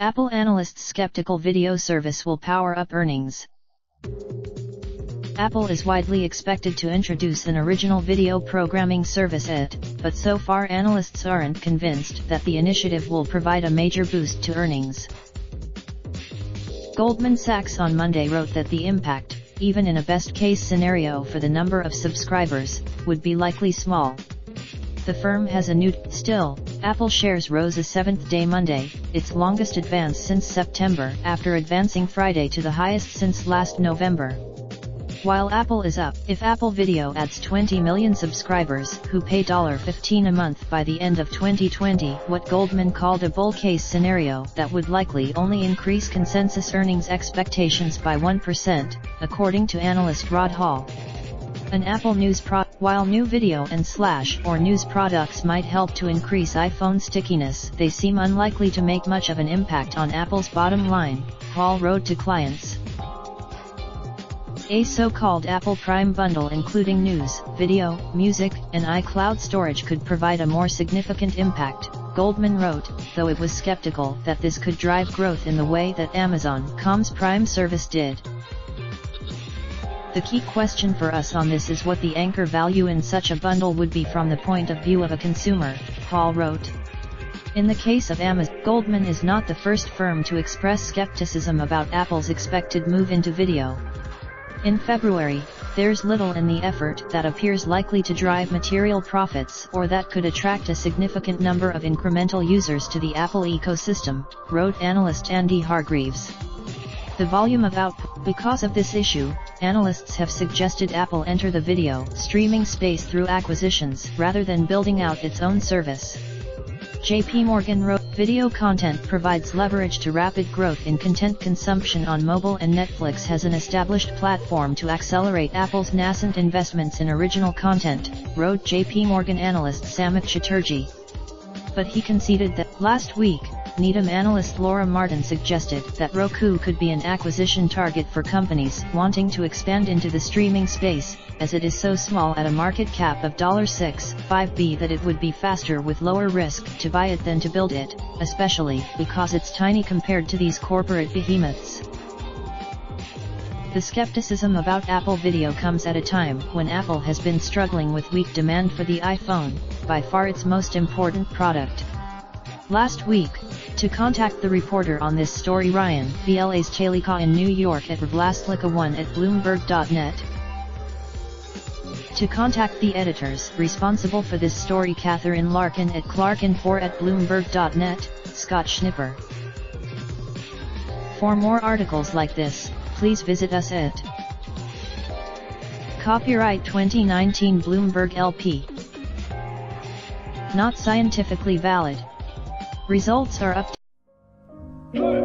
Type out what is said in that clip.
Apple analysts skeptical video service will power up earnings. Apple is widely expected to introduce an original video programming service but so far analysts aren't convinced that the initiative will provide a major boost to earnings. Goldman Sachs on Monday wrote that the impact, even in a best-case scenario for the number of subscribers, would be likely small. The firm has a new. Still, Apple shares rose a seventh day Monday, its longest advance since September, after advancing Friday to the highest since last November. While Apple is up, if Apple Video adds 20 million subscribers who pay $15 a month by the end of 2020, what Goldman called a bull case scenario that would likely only increase consensus earnings expectations by 1%, according to analyst Rod Hall. An Apple News While new video and or news products might help to increase iPhone stickiness, they seem unlikely to make much of an impact on Apple's bottom line, Hall wrote to clients. A so-called Apple Prime bundle including news, video, music, and iCloud storage could provide a more significant impact, Goldman wrote, though it was skeptical that this could drive growth in the way that Amazon.com's Prime service did. The key question for us on this is what the anchor value in such a bundle would be from the point of view of a consumer, Hall wrote. In the case of Amazon, Goldman is not the first firm to express skepticism about Apple's expected move into video. In February, there's little in the effort that appears likely to drive material profits or that could attract a significant number of incremental users to the Apple ecosystem, wrote analyst Andy Hargreaves. The volume of output. Because of this issue, analysts have suggested Apple enter the video streaming space through acquisitions rather than building out its own service. J.P. Morgan wrote, video content provides leverage to rapid growth in content consumption on mobile, and Netflix has an established platform to accelerate Apple's nascent investments in original content, wrote J.P. Morgan analyst Samit Chatterjee. But he conceded that, last week, Needham analyst Laura Martin suggested that Roku could be an acquisition target for companies wanting to expand into the streaming space, as it is so small at a market cap of $6.5 billion that it would be faster with lower risk to buy it than to build it, especially because it's tiny compared to these corporate behemoths. The skepticism about Apple Video comes at a time when Apple has been struggling with weak demand for the iPhone, by far its most important product. Last week, to contact the reporter on this story Ryan Vla's Chalika in New York at Vlaslika1 at Bloomberg.net. To contact the editors responsible for this story Catherine Larkin at Clarkin4 at Bloomberg.net, Scott Schnipper. For more articles like this, please visit us at Copyright 2019 Bloomberg LP. Not scientifically valid. Results are up to